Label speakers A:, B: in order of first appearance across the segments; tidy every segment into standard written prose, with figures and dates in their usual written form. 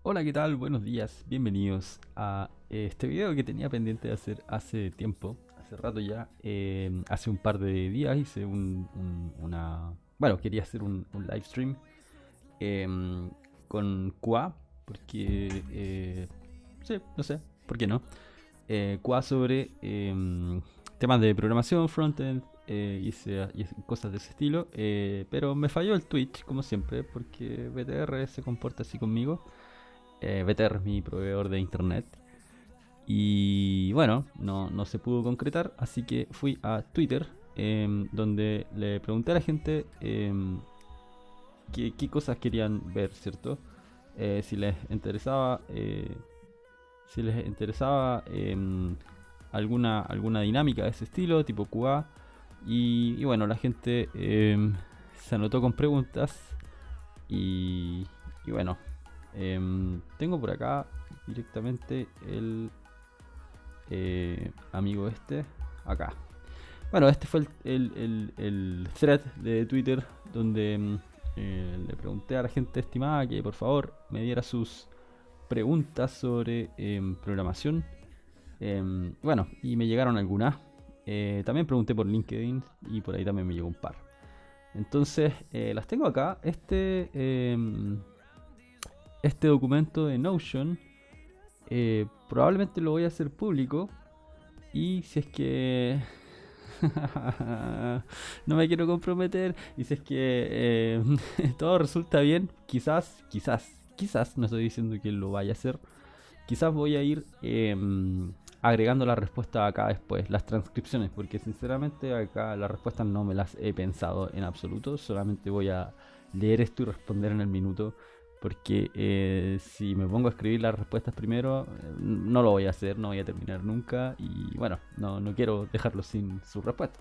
A: Hola, ¿qué tal? Buenos días, bienvenidos a este video que tenía pendiente de hacer hace tiempo, hace rato ya. Hace un par de días hice una... Bueno, quería hacer un live stream con QA, porque... sí, no sé, ¿por qué no? QA sobre temas de programación, frontend, hice cosas de ese estilo, pero me falló el Twitch, como siempre, porque BTR se comporta así conmigo. BTR es mi proveedor de internet. Y bueno, no se pudo concretar, así que fui a Twitter, donde le pregunté a la gente qué cosas querían ver, ¿cierto? Si les interesaba, alguna dinámica de ese estilo, tipo QA. Y bueno, la gente se anotó con preguntas y bueno, tengo por acá directamente el amigo este. Acá. Bueno, este fue el thread de Twitter donde le pregunté a la gente estimada que por favor me diera sus preguntas sobre programación. Bueno, y me llegaron algunas. También pregunté por LinkedIn y por ahí también me llegó un par. Entonces, las tengo acá. Este documento de Notion probablemente lo voy a hacer público. Y si es que no me quiero comprometer, y si es que todo resulta bien, quizás, no estoy diciendo que lo vaya a hacer, quizás voy a ir agregando la respuesta acá después, las transcripciones, porque sinceramente acá las respuestas no me las he pensado en absoluto, solamente voy a leer esto y responder en el minuto. Porque si me pongo a escribir las respuestas primero, no lo voy a hacer, no voy a terminar nunca. Y bueno, no quiero dejarlo sin su respuesta.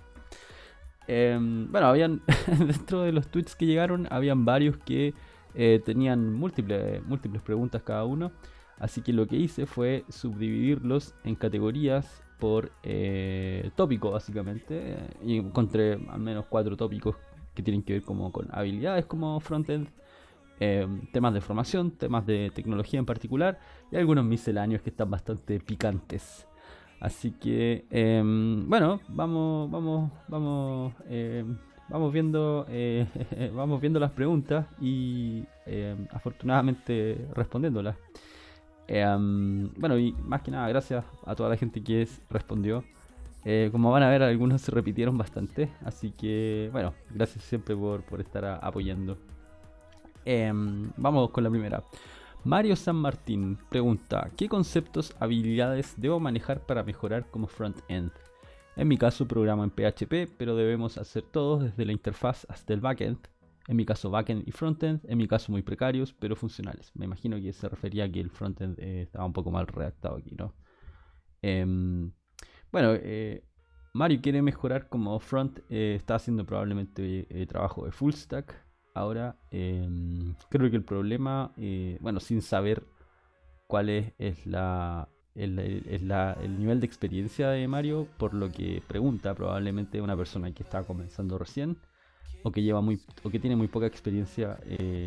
A: Bueno, habían dentro de los tweets que llegaron, habían varios que tenían múltiples preguntas cada uno. Así que lo que hice fue subdividirlos en categorías por tópico, básicamente. Y encontré al menos 4 tópicos que tienen que ver como con habilidades como frontend, temas de formación, temas de tecnología en particular y algunos misceláneos que están bastante picantes. Así que, bueno, vamos viendo, vamos viendo las preguntas y afortunadamente respondiéndolas. Bueno, y más que nada, gracias a toda la gente que respondió. Como van a ver, algunos se repitieron bastante, así que, bueno, gracias siempre por estar apoyando. Vamos con la primera. Mario San Martín pregunta: ¿qué conceptos, habilidades debo manejar para mejorar como front-end? En mi caso programo en PHP, pero debemos hacer todos desde la interfaz hasta el backend. En mi caso backend y frontend, en mi caso muy precarios, pero funcionales. Me imagino que se refería a que el frontend estaba un poco mal redactado aquí, ¿no? Em, bueno, Mario quiere mejorar como front, está haciendo probablemente trabajo de full stack. Ahora, creo que el problema, bueno, sin saber cuál el nivel de experiencia de Mario, por lo que pregunta, probablemente una persona que está comenzando recién o que o que tiene muy poca experiencia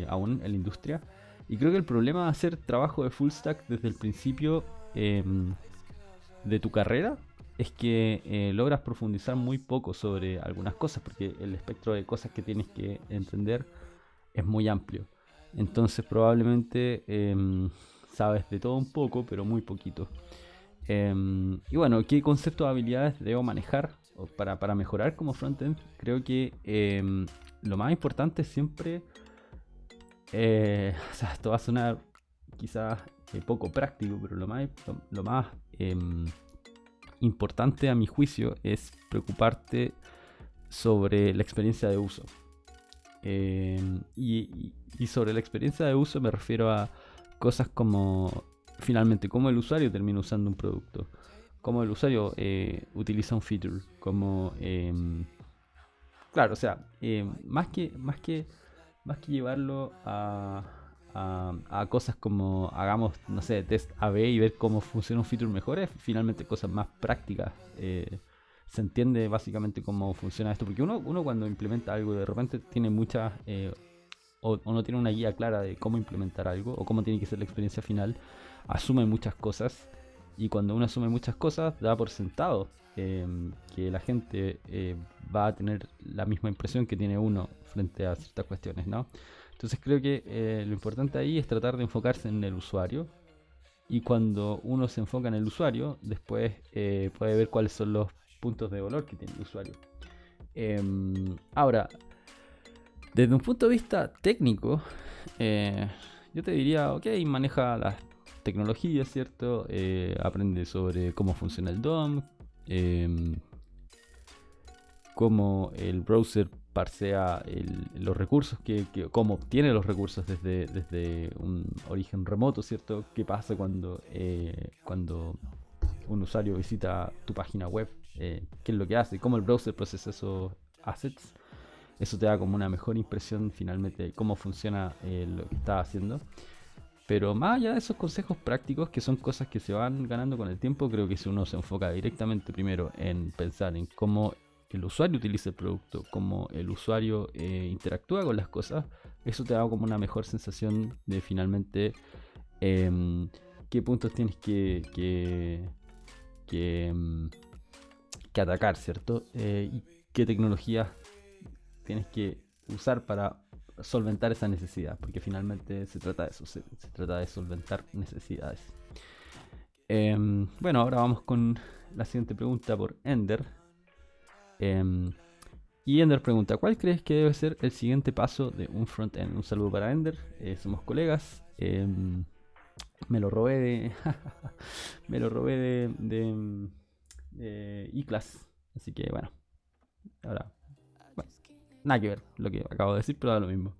A: aún en la industria. Y creo que el problema de hacer trabajo de full stack desde el principio de tu carrera es que logras profundizar muy poco sobre algunas cosas, porque el espectro de cosas que tienes que entender es muy amplio. Entonces probablemente sabes de todo un poco, pero muy poquito. Y bueno, ¿qué conceptos de habilidades debo manejar para mejorar como frontend? Creo que lo más importante es siempre, o sea, esto va a sonar quizás poco práctico, pero lo más importante a mi juicio es preocuparte sobre la experiencia de uso. Y sobre la experiencia de uso me refiero a cosas como finalmente cómo el usuario termina usando un producto, cómo el usuario utiliza un feature, como claro, o sea, más que llevarlo a cosas como hagamos, no sé, test A/B y ver cómo funciona un feature mejor, es finalmente cosas más prácticas. Se entiende básicamente cómo funciona esto, porque uno cuando implementa algo de repente tiene muchas o no tiene una guía clara de cómo implementar algo o cómo tiene que ser la experiencia final, asume muchas cosas. Y cuando uno asume muchas cosas, da por sentado que la gente va a tener la misma impresión que tiene uno frente a ciertas cuestiones, ¿no? Entonces creo que lo importante ahí es tratar de enfocarse en el usuario. Y cuando uno se enfoca en el usuario, después puede ver cuáles son los puntos de valor que tiene el usuario. Ahora, desde un punto de vista técnico, yo te diría, ok, maneja las tecnologías, ¿cierto? Aprende sobre cómo funciona el DOM, cómo el browser parsea los recursos, cómo obtiene los recursos desde un origen remoto, ¿cierto? ¿Qué pasa cuando un usuario visita tu página web? ¿Qué es lo que hace? ¿Cómo el browser procesa esos assets? Eso te da como una mejor impresión finalmente de cómo funciona lo que estás haciendo. Pero más allá de esos consejos prácticos, que son cosas que se van ganando con el tiempo, creo que si uno se enfoca directamente primero en pensar en cómo el usuario utiliza el producto, cómo el usuario interactúa con las cosas, eso te da como una mejor sensación de finalmente qué puntos tienes que atacar, ¿cierto? Y qué tecnologías tienes que usar para solventar esa necesidad, porque finalmente se trata de eso, se trata de solventar necesidades. Bueno, ahora vamos con la siguiente pregunta por Ender. Y Ender pregunta, ¿cuál crees que debe ser el siguiente paso de un frontend? Un saludo para Ender, somos colegas. Me lo robé de me lo robé de eClass, así que bueno, ahora nada que ver lo que acabo de decir, pero da lo mismo.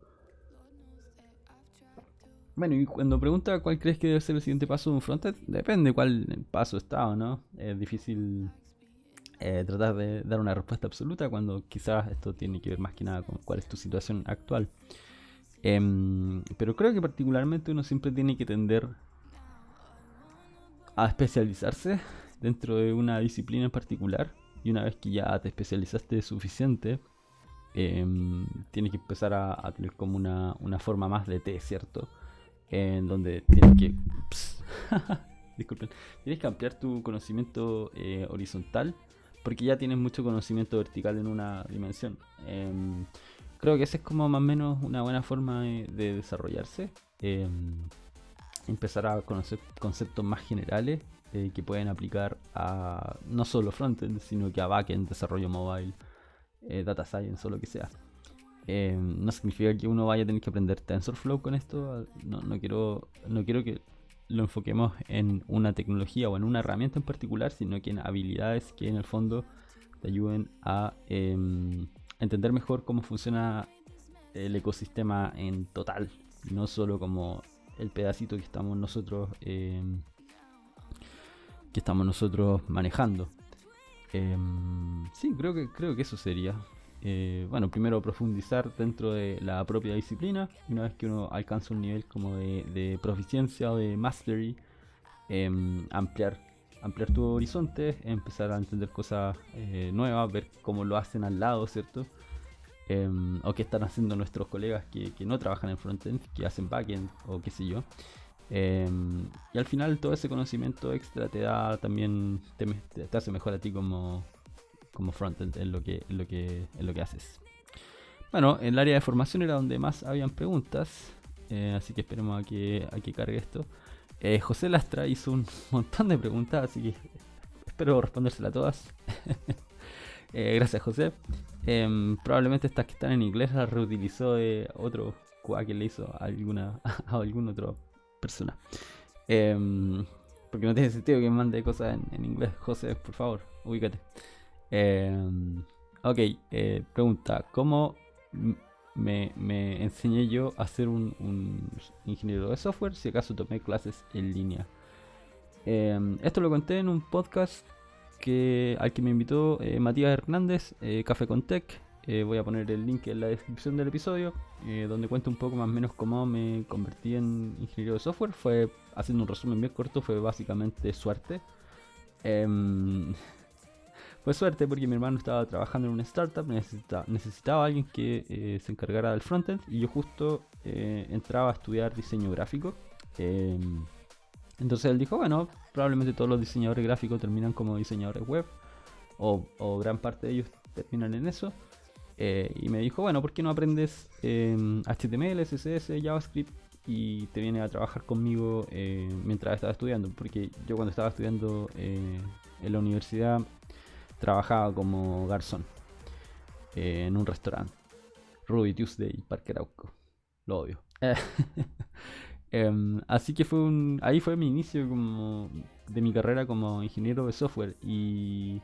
A: Bueno, y cuando pregunta cuál crees que debe ser el siguiente paso de un frontend, depende cuál paso está o no. Es difícil tratar de dar una respuesta absoluta cuando quizás esto tiene que ver más que nada con cuál es tu situación actual. Pero creo que particularmente uno siempre tiene que tender a especializarse dentro de una disciplina en particular. Y una vez que ya te especializaste suficiente, tienes que empezar a tener como una forma más de T, ¿cierto? En donde tienes que... disculpen. Tienes que ampliar tu conocimiento horizontal porque ya tienes mucho conocimiento vertical en una dimensión. Creo que esa es como más o menos una buena forma de desarrollarse. Empezar a conocer conceptos más generales que pueden aplicar a no solo frontend, sino que a backend, desarrollo mobile, data science o lo que sea. No significa que uno vaya a tener que aprender TensorFlow con esto. No quiero que lo enfoquemos en una tecnología o en una herramienta en particular, sino que en habilidades que en el fondo te ayuden a entender mejor cómo funciona el ecosistema en total, no solo como el pedacito que estamos nosotros manejando. Sí, creo que eso sería. Bueno, primero profundizar dentro de la propia disciplina. Una vez que uno alcanza un nivel como de proficiencia o de mastery, ampliar tu horizonte, empezar a entender cosas nuevas, ver cómo lo hacen al lado, ¿cierto? O qué están haciendo nuestros colegas que no trabajan en frontend, que hacen backend o qué sé yo. Y al final todo ese conocimiento extra te da también, te hace mejor a ti como frontend en lo que haces. Bueno, en el área de formación era donde más habían preguntas, así que esperemos a que cargue esto. José Lastra hizo un montón de preguntas, así que espero respondérselas todas. Gracias, José. Probablemente estas que están en inglés las reutilizó de otro QA que le hizo a alguna otra persona. Porque no tiene sentido que mande cosas en inglés. José, por favor, ubícate. Ok, pregunta, ¿cómo me enseñé yo a ser un ingeniero de software si acaso tomé clases en línea? Esto lo conté en un podcast al que me invitó Matías Hernández, Café con Tech. Voy a poner el link en la descripción del episodio, donde cuento un poco más o menos cómo me convertí en ingeniero de software. Fue, haciendo un resumen bien corto, fue básicamente suerte. Fue suerte porque mi hermano estaba trabajando en una startup, necesitaba a alguien que se encargara del frontend y yo justo entraba a estudiar diseño gráfico. Entonces él dijo, bueno, probablemente todos los diseñadores gráficos terminan como diseñadores web, o gran parte de ellos terminan en eso. Y me dijo, bueno, ¿por qué no aprendes HTML, CSS, JavaScript y te vienes a trabajar conmigo mientras estaba estudiando? Porque yo cuando estaba estudiando en la universidad trabajaba como garzón en un restaurante. Ruby Tuesday, Parque Arauco. Lo odio. Así que ahí fue mi inicio como de mi carrera como ingeniero de software. Y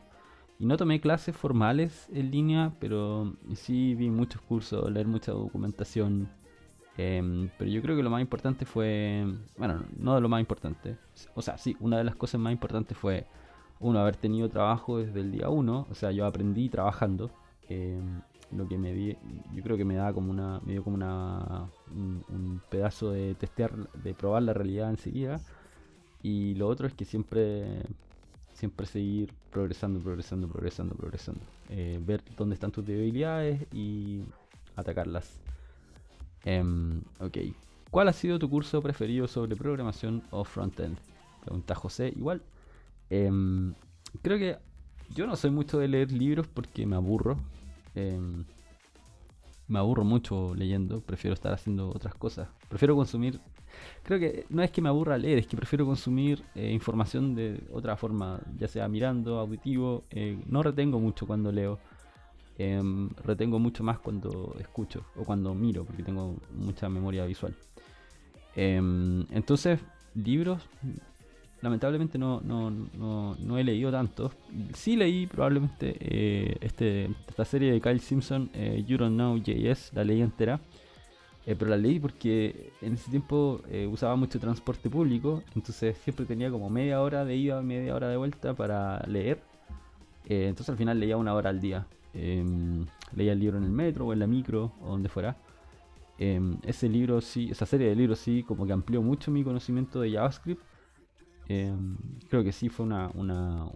A: no tomé clases formales en línea, pero sí vi muchos cursos, leer mucha documentación. Pero yo creo que lo más importante fue, bueno, no de lo más importante, o sea, sí, una de las cosas más importantes fue, uno, haber tenido trabajo desde el día uno, o sea, yo aprendí trabajando. Lo que yo creo que me dio como un pedazo de testear, de probar la realidad enseguida. Y lo otro es que siempre seguir progresando, progresando, progresando, progresando. Ver dónde están tus debilidades y atacarlas. Ok. ¿Cuál ha sido tu curso preferido sobre programación o frontend? Pregunta José. Igual. Creo que yo no soy mucho de leer libros porque me aburro. Me aburro mucho leyendo. Prefiero estar haciendo otras cosas. Prefiero consumir. Creo que no es que me aburra leer, es que prefiero consumir información de otra forma, ya sea mirando, auditivo. No retengo mucho cuando leo. Retengo mucho más cuando escucho o cuando miro, porque tengo mucha memoria visual. Entonces, libros, lamentablemente no he leído tantos. Sí leí probablemente esta serie de Kyle Simpson, You Don't Know JS, la leí entera. Pero la leí porque en ese tiempo usaba mucho transporte público, entonces siempre tenía como media hora de ida, media hora de vuelta para leer. Entonces al final leía una hora al día. Leía el libro en el metro o en la micro o donde fuera. Ese libro sí, esa serie de libros sí, como que amplió mucho mi conocimiento de JavaScript. Creo que sí fue una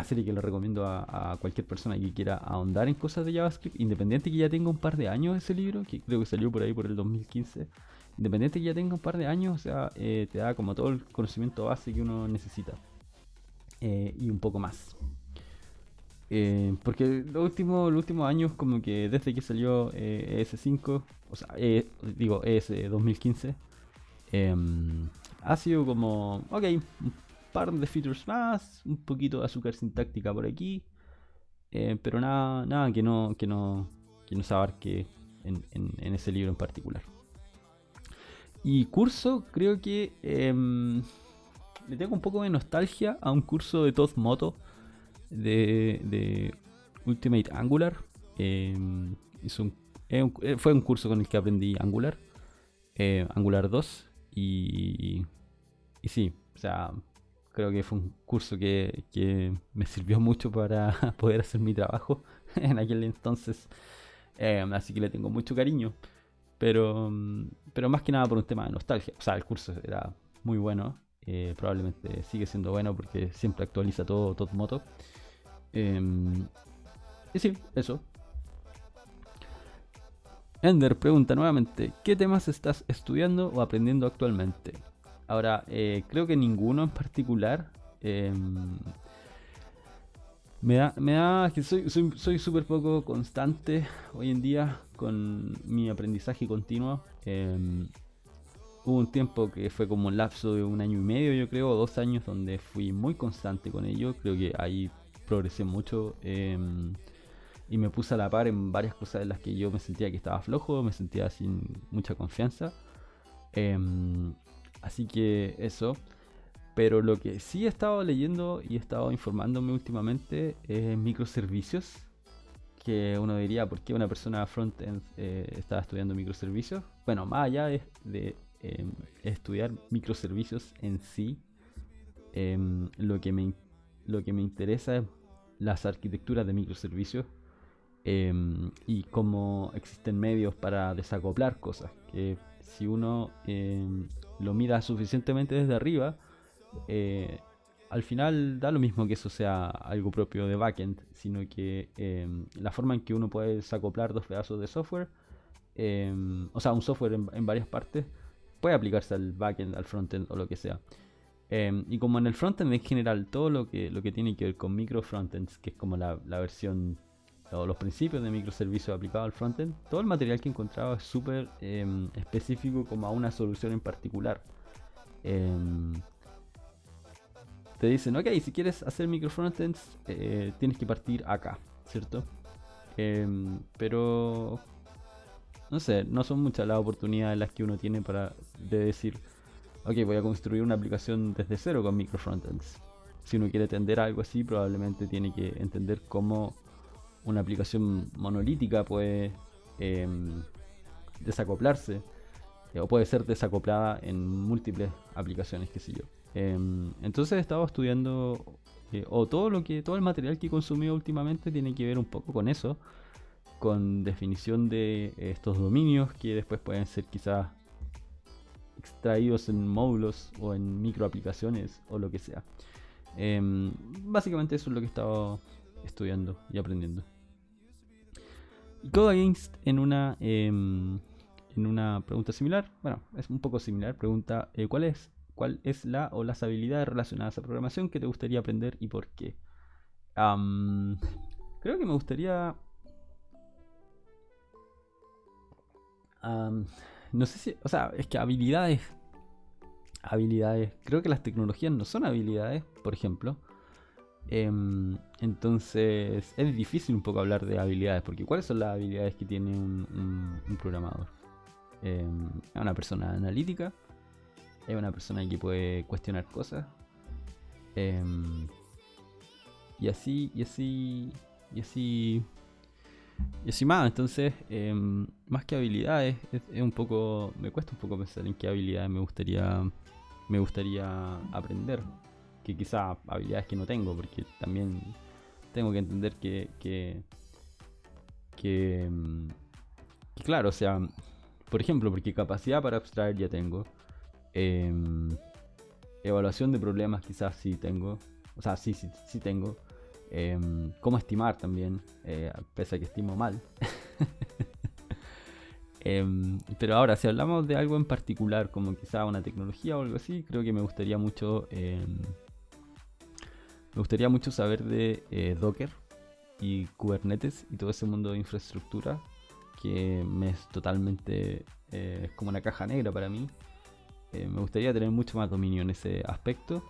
A: serie que le recomiendo a cualquier persona que quiera ahondar en cosas de JavaScript, independiente que ya tenga un par de años ese libro, que creo que salió por ahí por el 2015. Independiente que ya tenga un par de años, o sea, te da como todo el conocimiento base que uno necesita. Y un poco más. Porque los últimos años, como que desde que salió ES5, o sea, digo ES 2015, ha sido como, ok, un par de features más, un poquito de azúcar sintáctica por aquí, pero nada que no se abarque en ese libro en particular. Y curso, creo que le tengo un poco de nostalgia a un curso de Todd Moto de Ultimate Angular. Fue un curso con el que aprendí Angular, Angular 2, y sí, o sea, creo que fue un curso que me sirvió mucho para poder hacer mi trabajo en aquel entonces. Así que le tengo mucho cariño. Pero más que nada por un tema de nostalgia. O sea, el curso era muy bueno. Probablemente sigue siendo bueno porque siempre actualiza todo Moto. Y sí, eso. Ender pregunta nuevamente, ¿qué temas estás estudiando o aprendiendo actualmente? Ahora, creo que ninguno en particular. Me da que soy súper poco constante hoy en día con mi aprendizaje continuo. Hubo un tiempo que fue como un lapso de 1 año y medio, yo creo, o 2 años, donde fui muy constante con ello. Creo que ahí progresé mucho, y me puse a la par en varias cosas en las que yo me sentía que estaba flojo, me sentía sin mucha confianza. Así que eso. Pero lo que sí he estado leyendo y he estado informándome últimamente es microservicios. Que uno diría, ¿por qué una persona frontend está estudiando microservicios? Bueno, más allá de estudiar microservicios en sí, lo que me interesa es las arquitecturas de microservicios, y cómo existen medios para desacoplar cosas. Que si uno lo mira suficientemente desde arriba, eh, al final da lo mismo que eso sea algo propio de backend, sino que la forma en que uno puede desacoplar dos pedazos de software o sea, un software en varias partes, puede aplicarse al backend, al frontend o lo que sea. Y como en el frontend en general, todo lo que tiene que ver con micro frontends, que es como la versión o los principios de microservicios aplicados al frontend, todo el material que he encontrado es súper específico como a una solución en particular. Em, Te dicen, ok, si quieres hacer micro frontends, tienes que partir acá, ¿cierto? Pero no sé, no son muchas las oportunidades las que uno tiene para de decir, ok, voy a construir una aplicación desde cero con micro frontends. Si uno quiere entender algo así, probablemente tiene que entender cómo una aplicación monolítica puede desacoplarse o puede ser desacoplada en múltiples aplicaciones, qué sé yo. Entonces he estado estudiando o todo el material que he consumido últimamente tiene que ver un poco con eso, con definición de estos dominios que después pueden ser quizás extraídos en módulos o en microaplicaciones o lo que sea. Básicamente eso es lo que he estado estudiando y aprendiendo. Y Code Against en una pregunta similar, bueno, es un poco similar, pregunta ¿cuál es la o las habilidades relacionadas a programación que te gustaría aprender y por qué? Creo que me gustaría... no sé si... O sea, es que habilidades. Creo que las tecnologías no son habilidades, por ejemplo. Entonces es difícil un poco hablar de habilidades, porque ¿cuáles son las habilidades que tiene un programador? Es una persona analítica, es una persona que puede cuestionar cosas, em, y así, y así, y así, y así más. Entonces, más que habilidades, es un poco, me cuesta un poco pensar en qué habilidades me gustaría aprender. Que quizá habilidades que no tengo, porque también tengo que entender que claro, o sea, por ejemplo, porque capacidad para abstraer ya tengo. em, Evaluación de problemas quizás sí tengo. O sea, sí tengo. Cómo estimar también, pese a que estimo mal. Pero ahora, si hablamos de algo en particular, como quizá una tecnología o algo así, creo que me gustaría mucho saber de Docker y Kubernetes y todo ese mundo de infraestructura que me es totalmente es como una caja negra para mí. Me gustaría tener mucho más dominio en ese aspecto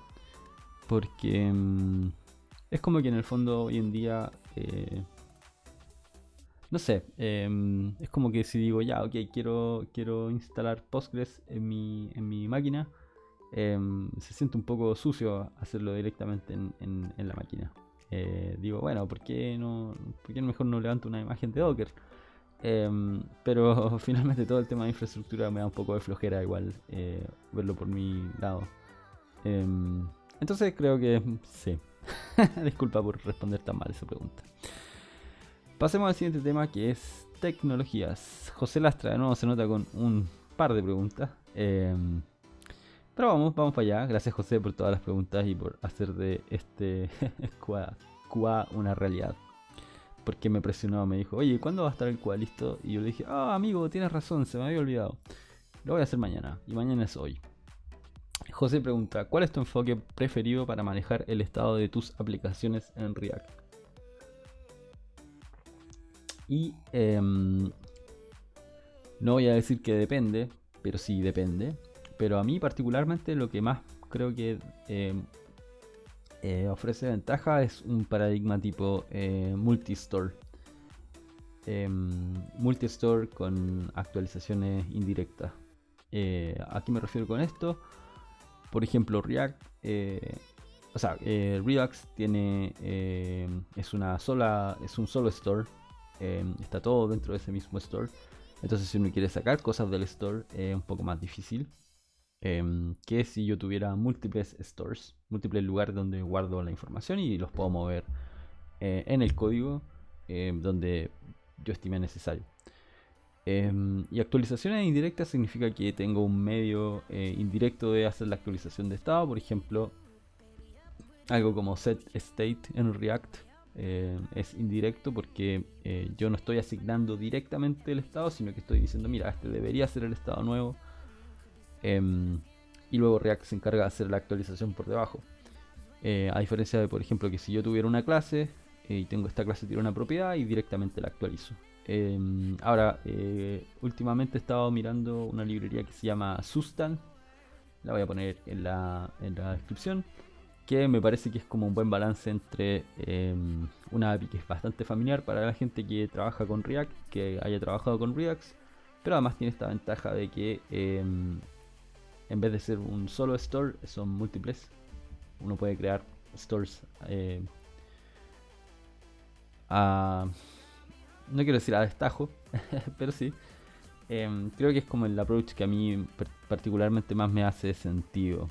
A: porque es como que en el fondo hoy en día no sé, es como que si digo ya, ok, quiero instalar Postgres en mi máquina, se siente un poco sucio hacerlo directamente en la máquina. Digo, bueno, ¿por qué mejor no levanto una imagen de Docker? Pero finalmente todo el tema de infraestructura me da un poco de flojera igual verlo por mi lado. Entonces creo que sí. Disculpa por responder tan mal esa pregunta. Pasemos al siguiente tema que es tecnologías. José Lastra de nuevo se nota con un par de preguntas. Pero vamos para allá. Gracias José por todas las preguntas y por hacer de este QA una realidad. Porque me presionó, me dijo, oye, ¿cuándo va a estar el QA listo? Y yo le dije, amigo, tienes razón, se me había olvidado. Lo voy a hacer mañana, y mañana es hoy. José pregunta, ¿cuál es tu enfoque preferido para manejar el estado de tus aplicaciones en React? Y no voy a decir que depende, pero sí depende. Pero a mí particularmente lo que más creo que ofrece ventaja es un paradigma tipo multistore. Multistore con actualizaciones indirectas. ¿A qué me refiero con esto? Por ejemplo, React, Redux tiene es un solo store. Está todo dentro de ese mismo store. Entonces, si uno quiere sacar cosas del store, es un poco más difícil que si yo tuviera múltiples stores, múltiples lugares donde guardo la información y los puedo mover en el código donde yo estime necesario. Y actualizaciones indirectas significa que tengo un medio indirecto de hacer la actualización de estado, por ejemplo, algo como set state en React. es indirecto porque yo no estoy asignando directamente el estado, sino que estoy diciendo, mira, este debería ser el estado nuevo. Y luego React se encarga de hacer la actualización por debajo. A diferencia de, por ejemplo, que si yo tuviera una clase y tengo esta clase tiene una propiedad y directamente la actualizo. Ahora, últimamente he estado mirando una librería que se llama Sustan. La voy a poner en la descripción. Que me parece que es como un buen balance entre una API que es bastante familiar para la gente que trabaja con React, que haya trabajado con Redux, pero además tiene esta ventaja de que en vez de ser un solo store, son múltiples. Uno puede crear stores no quiero decir a destajo, pero sí. Creo que es como el approach que a mí particularmente más me hace sentido.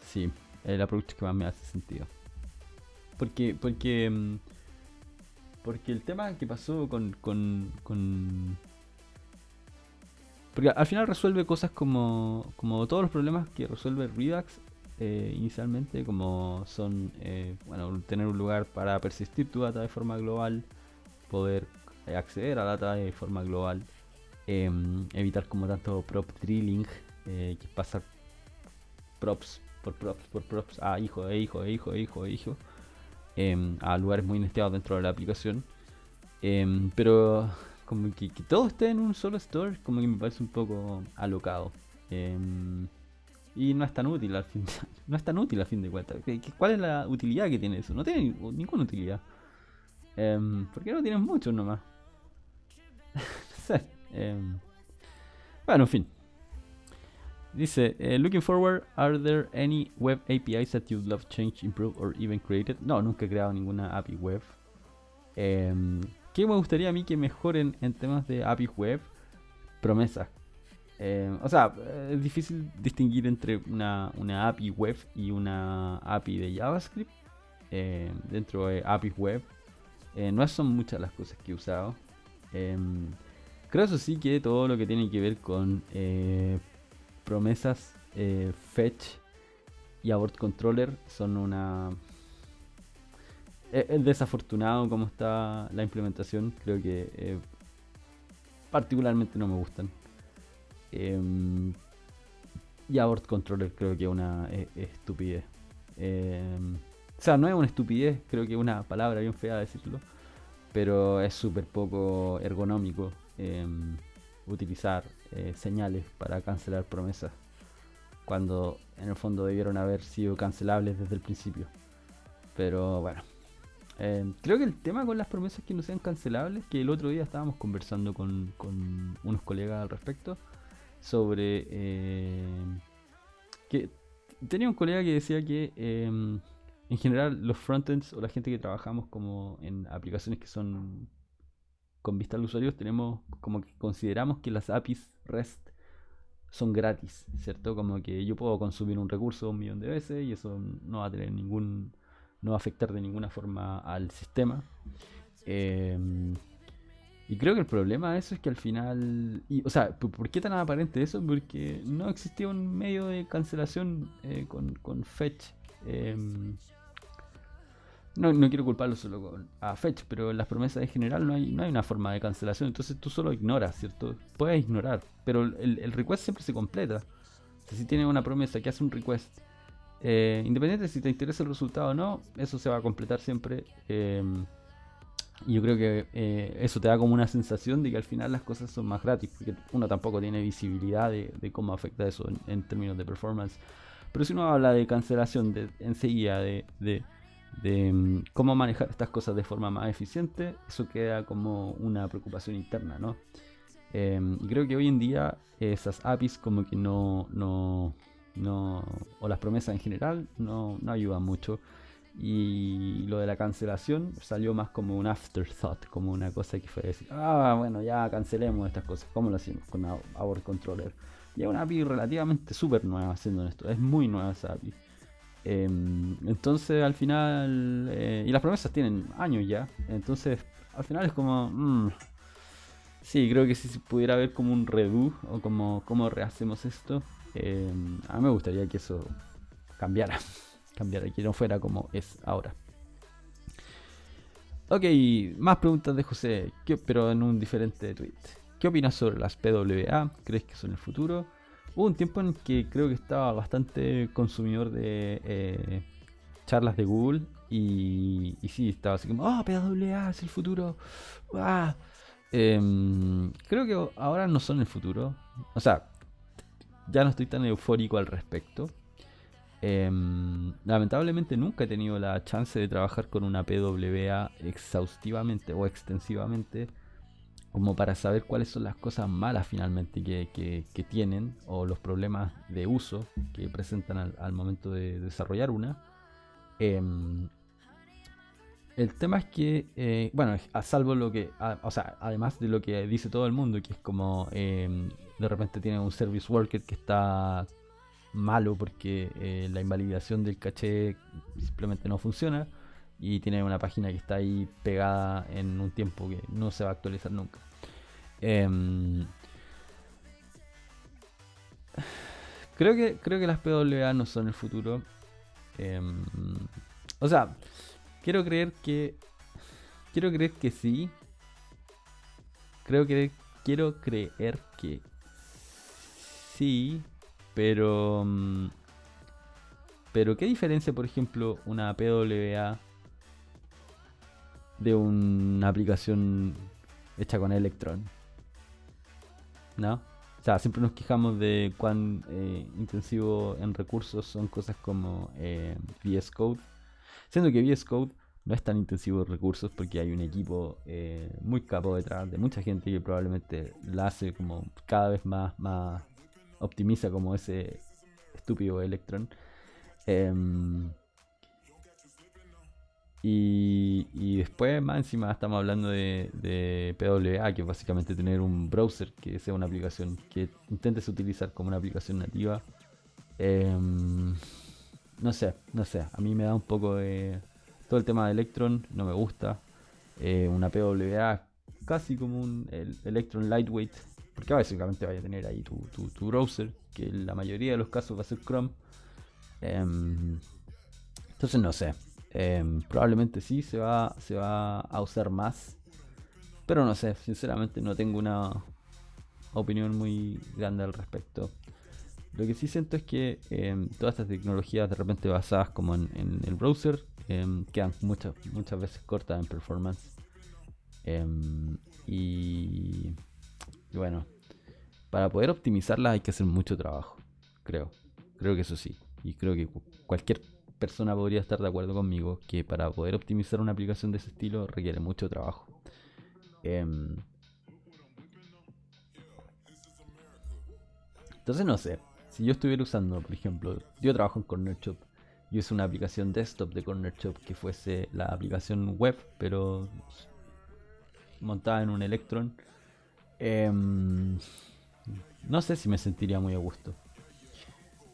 A: Sí, el approach que más me hace sentido. Porque el tema que pasó porque al final resuelve cosas como todos los problemas que resuelve Redux inicialmente, como son, bueno, tener un lugar para persistir tu data de forma global, poder acceder a data de forma global, evitar como tanto prop drilling, que es pasar props por props a hijo, hijo, a lugares muy inestables dentro de la aplicación. Pero como que todo esté en un solo store, como que me parece un poco alocado. Y no es tan útil al fin no es tan útil a fin de cuentas. ¿Cuál es la utilidad que tiene eso? No tiene ninguna utilidad. ¿Por qué no tienes muchos nomás? No sé. Bueno, en fin. Dice, looking forward, are there any web APIs that you'd love change, improve or even created? No, nunca he creado ninguna API web. ¿Qué me gustaría a mí que mejoren en temas de API web? Promesas. O sea, es difícil distinguir entre una API web y una API de JavaScript. Dentro de API web no son muchas las cosas que he usado. Creo eso sí que todo lo que tiene que ver con promesas, fetch y abort controller son una... Es desafortunado como está la implementación. Creo que particularmente no me gustan. Y abort controller creo que es una estupidez. O sea, no es una estupidez, creo que es una palabra bien fea de decirlo. Pero es súper poco ergonómico utilizar señales para cancelar promesas, cuando en el fondo debieron haber sido cancelables desde el principio. Pero bueno, creo que el tema con las promesas que no sean cancelables, que el otro día estábamos conversando con unos colegas al respecto, sobre que tenía un colega que decía que en general los frontends o la gente que trabajamos como en aplicaciones que son con vista al usuario, tenemos como que consideramos que las APIs REST son gratis, ¿cierto? Como que yo puedo consumir un recurso 1 millón de veces y eso no va a tener no va a afectar de ninguna forma al sistema. Y creo que el problema de eso es que al final... o sea, ¿por qué tan aparente eso? Porque no existía un medio de cancelación con Fetch. No quiero culparlo solo a Fetch, pero en las promesas en general no hay una forma de cancelación. Entonces tú solo ignoras, ¿cierto? Puedes ignorar, pero el request siempre se completa. O sea, si tienes una promesa que hace un request, independiente de si te interesa el resultado o no, eso se va a completar siempre. Y yo creo que eso te da como una sensación de que al final las cosas son más gratis, porque uno tampoco tiene visibilidad de cómo afecta eso en términos de performance. Pero si uno habla de cancelación enseguida, de cómo manejar estas cosas de forma más eficiente, eso queda como una preocupación interna, ¿no? Y creo que hoy en día esas APIs como que no o las promesas en general no ayudan mucho. Y lo de la cancelación salió más como un afterthought, como una cosa que fue decir, bueno, ya cancelemos estas cosas. ¿Cómo lo hacemos con Abort Controller? Y es una API relativamente súper nueva haciendo esto, es muy nueva esa API. Entonces al final, y las promesas tienen años ya, entonces al final es como, sí, creo que si pudiera haber como un redo o como cómo rehacemos esto, a mí me gustaría que eso cambiara. cambiara, que no fuera como es ahora. Ok, más preguntas de José, pero en un diferente tweet. ¿Qué opinas sobre las PWA? ¿Crees que son el futuro? Hubo un tiempo en que creo que estaba bastante consumidor de charlas de Google y sí, estaba así como, PWA es el futuro. ¡Ah! Creo que ahora no son el futuro. O sea, ya no estoy tan eufórico al respecto. Lamentablemente nunca he tenido la chance de trabajar con una PWA exhaustivamente o extensivamente como para saber cuáles son las cosas malas finalmente que tienen o los problemas de uso que presentan al momento de desarrollar una. Em, el tema es que, bueno, a salvo lo que, o sea, además de lo que dice todo el mundo, que es como de repente tiene un service worker que está malo porque la invalidación del caché simplemente no funciona y tiene una página que está ahí pegada en un tiempo que no se va a actualizar nunca. Em, creo que las PWA no son el futuro. Em, o sea, quiero creer que quiero creer que sí. Quiero creer que sí, pero pero ¿qué diferencia, por ejemplo, una PWA de una aplicación hecha con Electron? ¿No? O sea, siempre nos quejamos de cuán intensivo en recursos son cosas como VS Code. Siendo que VS Code no es tan intensivo en recursos porque hay un equipo muy capo detrás de mucha gente que probablemente la hace como cada vez más optimiza como ese estúpido Electron. Em, y después, más encima, estamos hablando de PWA, que es básicamente tener un browser que sea una aplicación que intentes utilizar como una aplicación nativa. Em, no sé, a mí me da un poco de... Todo el tema de Electron no me gusta. Una PWA casi como un Electron Lightweight, porque básicamente vaya a tener ahí tu browser, que en la mayoría de los casos va a ser Chrome. Em, entonces no sé. Probablemente sí se va a usar más. Pero no sé, sinceramente no tengo una opinión muy grande al respecto. Lo que sí siento es que todas estas tecnologías de repente basadas como en el browser quedan muchas veces cortas en performance. Em, y, y bueno, para poder optimizarlas hay que hacer mucho trabajo, creo. Creo que eso sí. Y creo que cualquier persona podría estar de acuerdo conmigo que para poder optimizar una aplicación de ese estilo requiere mucho trabajo. Em, entonces no sé. Si yo estuviera usando, por ejemplo, yo trabajo en Corner Shop. Yo hice una aplicación desktop de Corner Shop que fuese la aplicación web, pero montada en un Electron. Em, no sé si me sentiría muy a gusto.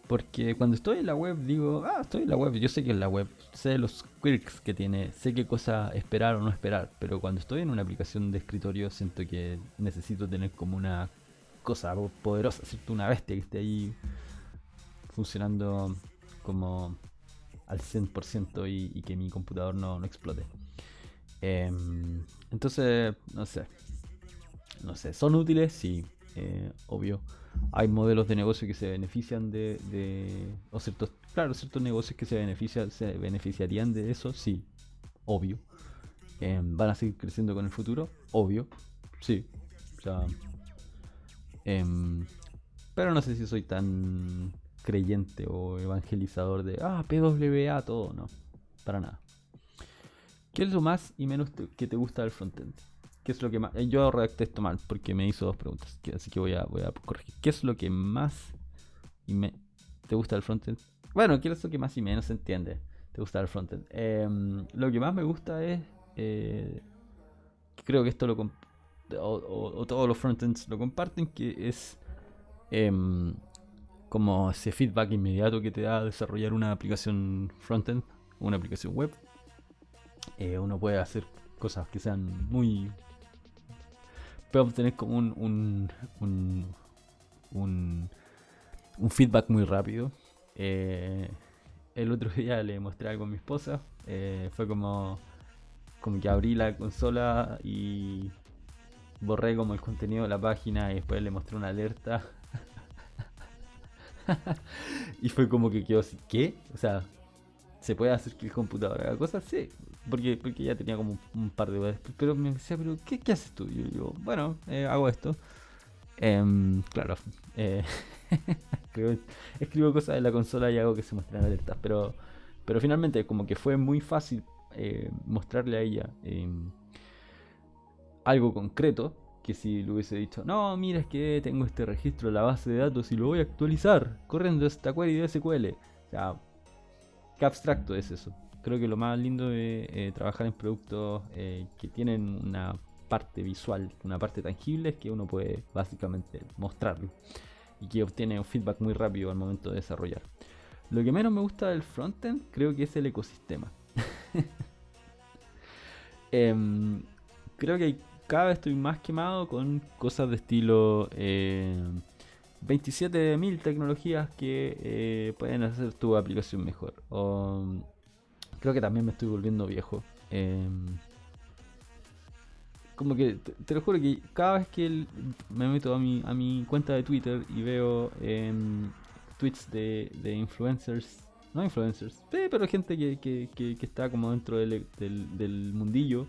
A: Porque cuando estoy en la web digo, estoy en la web, yo sé que es la web, sé los quirks que tiene, sé qué cosa esperar o no esperar, pero cuando estoy en una aplicación de escritorio siento que necesito tener como una cosa poderosa, ¿cierto? Una bestia que esté ahí funcionando como al 100% y que mi computador no explote. Entonces, no sé, ¿son útiles? Sí, obvio. Hay modelos de negocio que se benefician o ciertos negocios que se beneficiarían de eso, sí, obvio. ¿Van a seguir creciendo con el futuro? Obvio, sí. O sea, em, pero no sé si soy tan creyente o evangelizador de, PWA, todo, no, para nada. ¿Qué es lo más y menos que te gusta del frontend? ¿Qué es lo que más? Yo redacté esto mal porque me hizo dos preguntas, así que voy a corregir. ¿Qué es lo que más te gusta del frontend? Bueno, ¿qué es lo que más y menos se entiende? ¿Te gusta del frontend? Lo que más me gusta es, eh, creo que esto o todos los frontends lo comparten, que es em, como ese feedback inmediato que te da desarrollar una aplicación frontend, una aplicación web. Uno puede hacer cosas que sean muy... Puede obtener como un feedback muy rápido. el otro día le mostré algo a mi esposa. Fue como que abrí la consola y borré como el contenido de la página y después le mostré una alerta. Y fue como que quedó así, ¿qué? O sea, ¿se puede hacer que el computador haga cosas? Sí, porque ya tenía como un par de horas. Pero me decía, ¿pero qué haces tú? Y yo digo, bueno, hago esto. Claro, eh, escribo, escribo cosas en la consola y hago que se muestren alertas. Pero finalmente, como que fue muy fácil mostrarle a ella algo concreto. Que si le hubiese dicho, no, mira, es que tengo este registro en la base de datos y lo voy a actualizar corriendo esta query de SQL. O sea, qué abstracto es eso. Creo que lo más lindo de trabajar en productos que tienen una parte visual, una parte tangible, es que uno puede básicamente mostrarlo y que obtiene un feedback muy rápido al momento de desarrollar. Lo que menos me gusta del frontend creo que es el ecosistema. Em, Creo que cada vez estoy más quemado con cosas de estilo 27.000 tecnologías que pueden hacer tu aplicación mejor. O creo que también me estoy volviendo viejo. Como que te lo juro que cada vez que me meto a mi cuenta de Twitter y veo tweets de influencers, no influencers, sí, pero gente que está como dentro del mundillo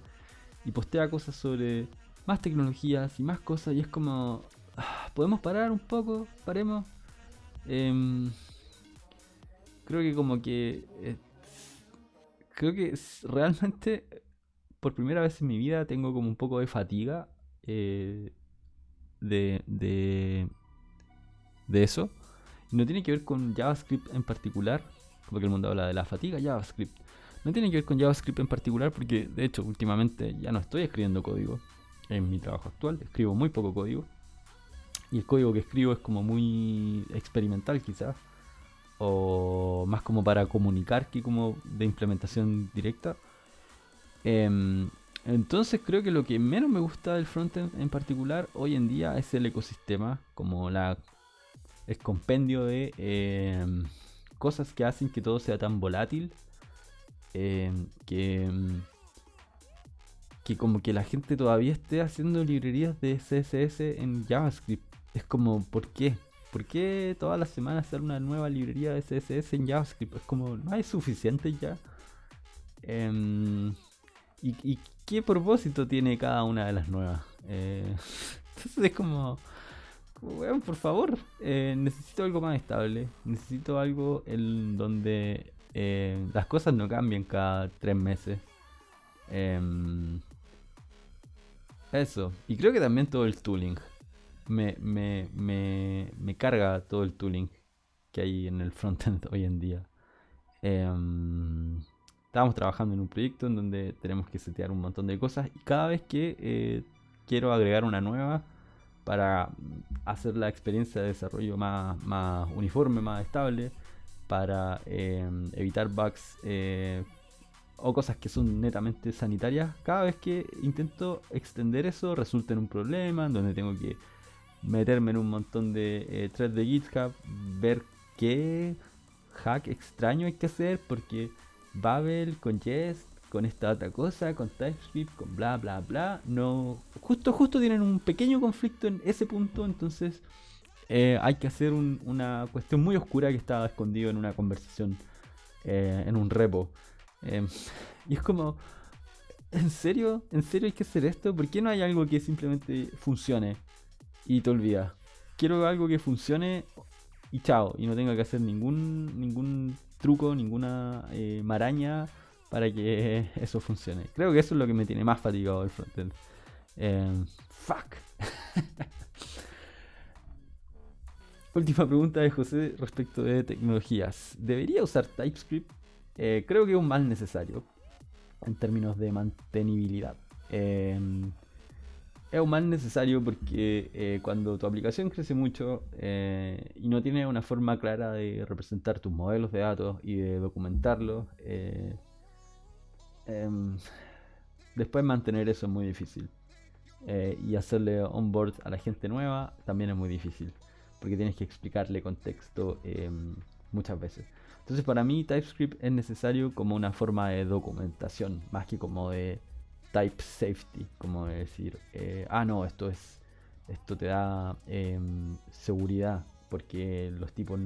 A: y postea cosas sobre más tecnologías y más cosas y es como, ¿podemos parar un poco? Paremos. Em, Creo que como que creo que realmente por primera vez en mi vida tengo como un poco de fatiga eh, de, de, de eso. Y no tiene que ver con JavaScript en particular, porque el mundo habla de la fatiga JavaScript. No tiene que ver con JavaScript en particular porque de hecho últimamente ya no estoy escribiendo código en mi trabajo actual, escribo muy poco código. Y el código que escribo es como muy experimental quizás, o más como para comunicar que como de implementación directa. Em, entonces creo que lo que menos me gusta del frontend en particular hoy en día es el ecosistema, como el compendio de cosas que hacen que todo sea tan volátil, em, que, em, que como que la gente todavía esté haciendo librerías de CSS en JavaScript. Es como, ¿por qué? ¿Por qué todas las semanas hacer una nueva librería de CSS en JavaScript? Es como, no hay suficiente ya. Em, ¿Y qué propósito tiene cada una de las nuevas? Entonces es como, weón, por favor, necesito algo más estable. Necesito algo en donde las cosas no cambien cada 3 meses. Em, Eso. Y creo que también todo el tooling. Me carga todo el tooling que hay en el frontend hoy en día. Em, Estábamos trabajando en un proyecto en donde tenemos que setear un montón de cosas y cada vez que quiero agregar una nueva para hacer la experiencia de desarrollo más uniforme, más estable, para evitar bugs o cosas que son netamente sanitarias, cada vez que intento extender eso resulta en un problema en donde tengo que meterme en un montón de threads de GitHub, ver qué hack extraño hay que hacer porque Babel con Jest, con esta otra cosa, con TypeScript, con bla bla bla, no, justo tienen un pequeño conflicto en ese punto, entonces hay que hacer una cuestión muy oscura que estaba escondido en una conversación, en un repo. Em, y es como, ¿en serio? ¿En serio hay que hacer esto? ¿Por qué no hay algo que simplemente funcione y te olvidas? Quiero algo que funcione y chao, y no tenga que hacer ningún truco, ninguna maraña para que eso funcione. Creo que eso es lo que me tiene más fatigado del frontend. Fuck. Última pregunta de José respecto de tecnologías. ¿Debería usar TypeScript? Creo que es un mal necesario en términos de mantenibilidad. Es un mal necesario porque cuando tu aplicación crece mucho y no tiene una forma clara de representar tus modelos de datos y de documentarlos, em, después mantener eso es muy difícil. Y hacerle onboard a la gente nueva también es muy difícil porque tienes que explicarle contexto muchas veces. Entonces para mí TypeScript es necesario como una forma de documentación, más que como de type safety, como de decir, no, esto te da seguridad, porque los tipos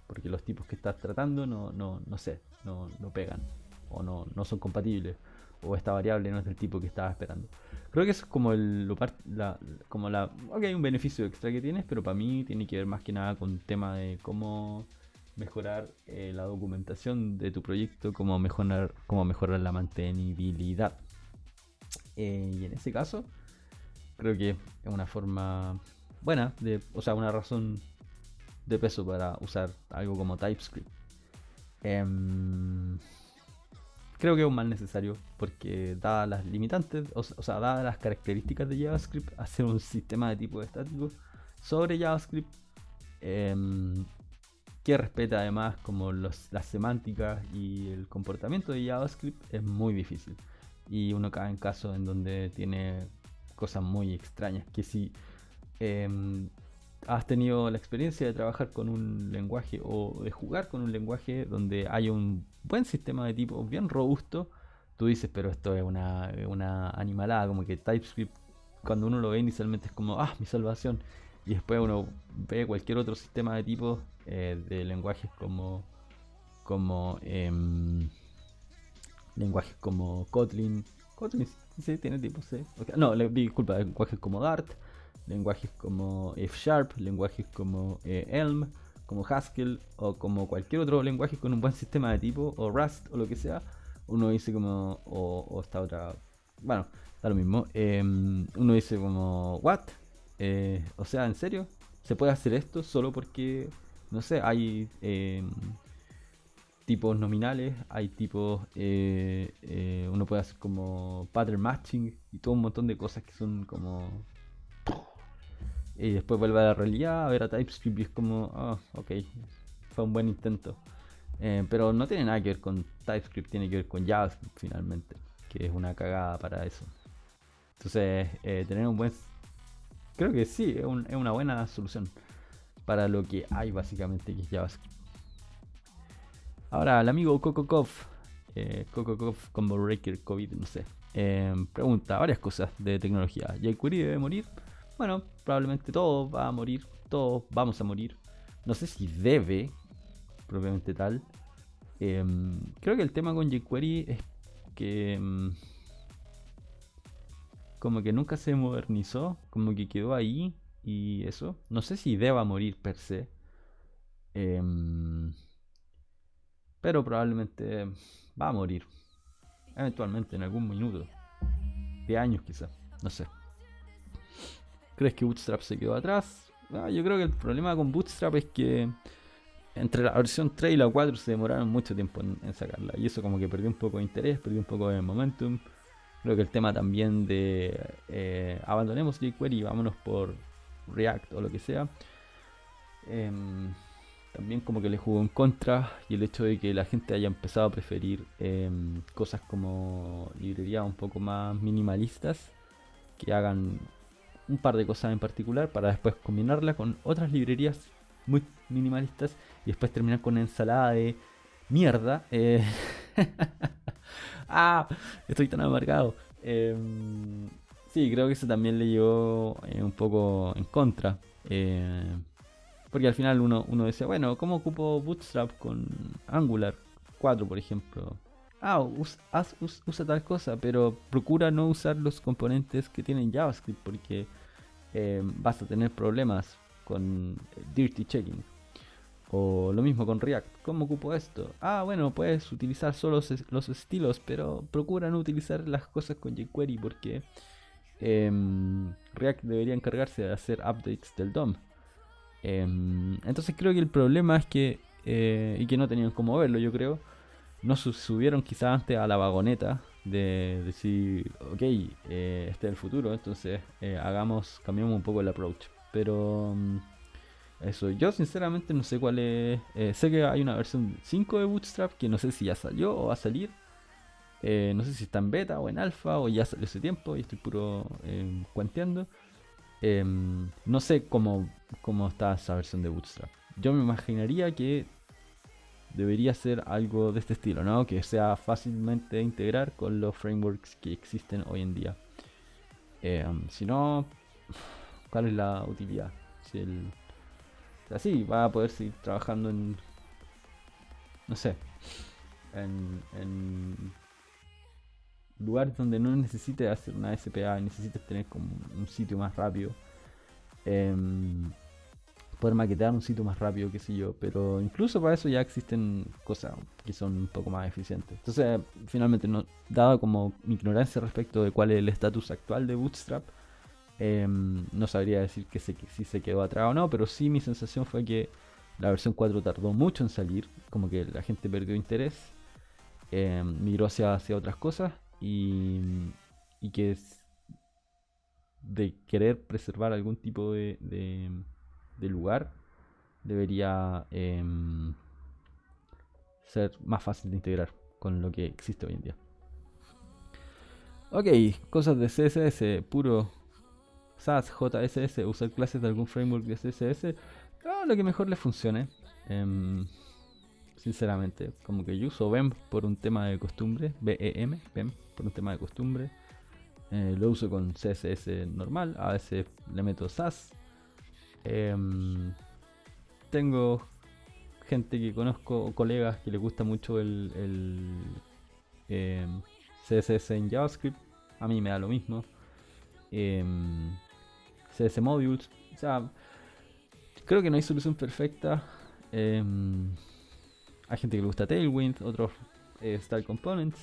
A: porque los tipos que estás tratando no sé, no pegan, o no son compatibles, o esta variable no es del tipo que estaba esperando. Creo que eso es como un beneficio extra que tienes, pero para mí tiene que ver más que nada con el tema de cómo mejorar la documentación de tu proyecto, cómo mejorar la mantenibilidad. Y en ese caso, creo que es una forma buena, o sea, una razón de peso para usar algo como TypeScript. Creo que es un mal necesario porque dadas las limitantes, o sea, dadas las características de JavaScript, hacer un sistema de tipo estático sobre JavaScript que respeta además como las semánticas y el comportamiento de JavaScript es muy difícil. Y uno cae en casos en donde tiene cosas muy extrañas. Que si has tenido la experiencia de trabajar con un lenguaje o de jugar con un lenguaje donde hay un buen sistema de tipos bien robusto, tú dices, pero esto es una animalada, como que TypeScript, cuando uno lo ve inicialmente es como, mi salvación. Y después uno ve cualquier otro sistema de tipos de lenguajes como lenguajes como Kotlin. Kotlin sí tiene tipos, sí. Okay. No, disculpa, lenguajes como Dart, lenguajes como F Sharp, lenguajes como Elm, como Haskell o como cualquier otro lenguaje con un buen sistema de tipo, o Rust o lo que sea. Uno dice como, o esta otra, bueno, da lo mismo. Uno dice como, ¿what? O sea, ¿en serio? ¿Se puede hacer esto solo porque, no sé, hay tipos nominales, hay tipos, uno puede hacer como pattern matching y todo un montón de cosas que son como... Y después vuelve a la realidad, a ver a TypeScript y es como, ok, fue un buen intento. Pero no tiene nada que ver con TypeScript, tiene que ver con JavaScript finalmente, que es una cagada para eso. Entonces, tener un buen... Creo que sí, es una buena solución para lo que hay básicamente, que es JavaScript. Ahora, el amigo Kokokov, Kokokov Combo Breaker COVID, no sé, pregunta varias cosas de tecnología. ¿jQuery debe morir? Bueno, probablemente todo va a morir, todos vamos a morir. No sé si debe, propiamente tal. Creo que el tema con jQuery es que como que nunca se modernizó, como que quedó ahí y eso. No sé si deba morir per se. Pero probablemente va a morir. Eventualmente, en algún minuto. De años quizás. No sé. ¿Crees que Bootstrap se quedó atrás? Yo creo que el problema con Bootstrap es que entre la versión 3 y la 4 se demoraron mucho tiempo en sacarla. Y eso como que perdió un poco de interés, perdió un poco de momentum. Creo que el tema también de abandonemos jQuery y vámonos por React o lo que sea. También como que le jugó en contra, y el hecho de que la gente haya empezado a preferir cosas como librerías un poco más minimalistas, que hagan un par de cosas en particular para después combinarla con otras librerías muy minimalistas y después terminar con una ensalada de mierda. ¡Ah! Estoy tan amargado. Sí, creo que eso también le llevó un poco en contra. Porque al final uno decía, bueno, ¿cómo ocupo Bootstrap con Angular 4, por ejemplo? Usa tal cosa, pero procura no usar los componentes que tienen JavaScript porque vas a tener problemas con dirty checking. O lo mismo con React. ¿Cómo ocupo esto? Bueno, puedes utilizar solo los estilos, pero procura no utilizar las cosas con jQuery porque React debería encargarse de hacer updates del DOM. Entonces creo que el problema es que, y que no tenían cómo verlo, yo creo, no subieron quizás antes a la vagoneta de decir, ok, este es el futuro, entonces cambiamos un poco el approach. Pero eso, yo sinceramente no sé cuál es. Sé que hay una versión 5 de Bootstrap que no sé si ya salió o va a salir. No sé si está en beta o en alfa o ya salió hace tiempo y estoy puro cuenteando. No sé cómo está esa versión de Bootstrap. Yo me imaginaría que debería ser algo de este estilo, ¿no? Que sea fácilmente de integrar con los frameworks que existen hoy en día. Si no, ¿cuál es la utilidad? Si o sea, sí, va a poder seguir trabajando en, no sé, en lugares donde no necesites hacer una SPA, necesites tener como un sitio más rápido. Poder maquetar un sitio más rápido, qué sé yo, pero incluso para eso ya existen cosas que son un poco más eficientes. Entonces, finalmente, no, dado como mi ignorancia respecto de cuál es el estatus actual de Bootstrap, no sabría decir que si se quedó atrás o no, pero sí mi sensación fue que la versión 4 tardó mucho en salir, como que la gente perdió interés, migró hacia otras cosas y que de querer preservar algún tipo de lugar debería ser más fácil de integrar con lo que existe hoy en día. Ok, cosas de CSS, puro SAS, JSS, usar clases de algún framework de CSS, lo que mejor les funcione. Sinceramente, como que yo uso BEM por un tema de costumbre, BEM por un tema de costumbre. Lo uso con CSS normal, a veces le meto SAS. Tengo gente que conozco o colegas que les gusta mucho el CSS en JavaScript. A mí me da lo mismo. CS Modules. O sea, creo que no hay solución perfecta. Hay gente que le gusta Tailwind, otros Style Components.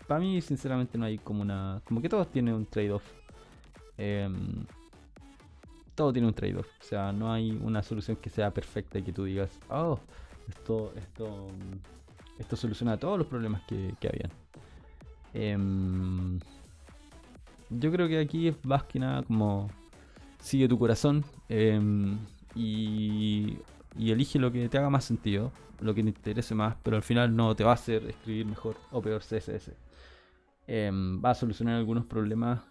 A: Para mí, sinceramente, no hay como una. Como que todos tienen un trade-off. Todo tiene un trade-off. O sea, no hay una solución que sea perfecta y que tú digas, oh, esto soluciona todos los problemas que habían. Yo creo que aquí es más que nada como sigue tu corazón y elige lo que te haga más sentido, lo que te interese más, pero al final no te va a hacer escribir mejor o peor CSS. Va a solucionar algunos problemas.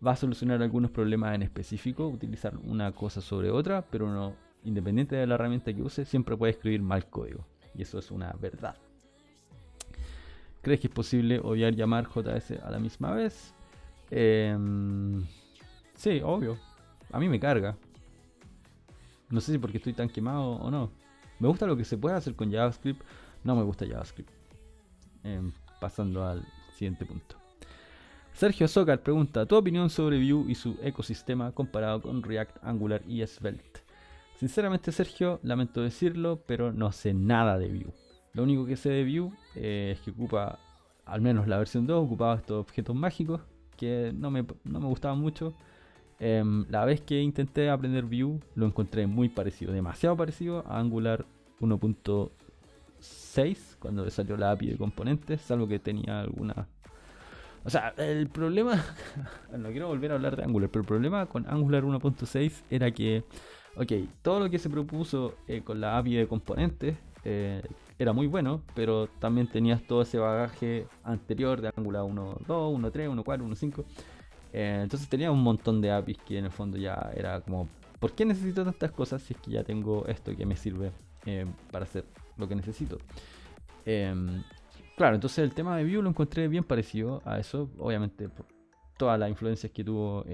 A: Va a solucionar algunos problemas en específico, utilizar una cosa sobre otra, pero no, independiente de la herramienta que use, siempre puede escribir mal código. Y eso es una verdad. ¿Crees que es posible obviar llamar JS a la misma vez? Sí, obvio. A mí me carga. No sé si porque estoy tan quemado o no. Me gusta lo que se puede hacer con JavaScript. No me gusta JavaScript. Pasando al siguiente punto. Sergio Zócar pregunta, ¿tu opinión sobre Vue y su ecosistema comparado con React, Angular y Svelte? Sinceramente, Sergio, lamento decirlo, pero no sé nada de Vue. Lo único que sé de Vue es que ocupa, al menos la versión 2, ocupaba estos objetos mágicos que no me gustaban mucho. La vez que intenté aprender Vue lo encontré muy parecido, demasiado parecido a Angular 1.6 cuando salió la API de componentes, salvo que tenía alguna... O sea, el problema... no quiero volver a hablar de Angular, pero el problema con Angular 1.6 era que, ok, todo lo que se propuso con la API de componentes era muy bueno, pero también tenías todo ese bagaje anterior de Angular 1.2, 1.3, 1.4, 1.5. Entonces tenía un montón de APIs que en el fondo ya era como, ¿por qué necesito tantas cosas si es que ya tengo esto que me sirve para hacer lo que necesito? Claro, entonces el tema de Vue lo encontré bien parecido a eso, obviamente por todas las influencias que tuvo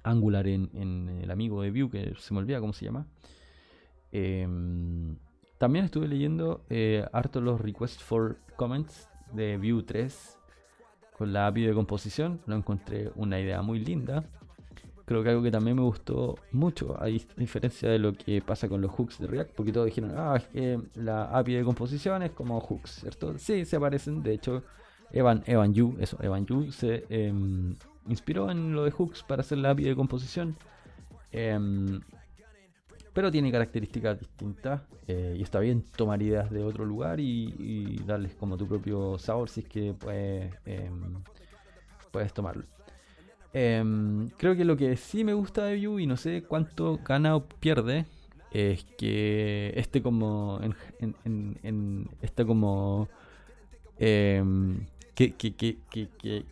A: Angular en el amigo de Vue, que se me olvida cómo se llama. También estuve leyendo harto los requests for comments de Vue 3 con la API de composición. Lo encontré una idea muy linda. Creo que algo que también me gustó mucho, a diferencia de lo que pasa con los hooks de React, porque todos dijeron, es que la API de composición es como hooks, ¿cierto? Sí, se parecen. De hecho, Evan Yu se inspiró en lo de hooks para hacer la API de composición. Pero tiene características distintas y está bien tomar ideas de otro lugar y darles como tu propio sabor si es que puedes tomarlo. Creo que lo que sí me gusta de Vue y no sé cuánto gana o pierde es que este como que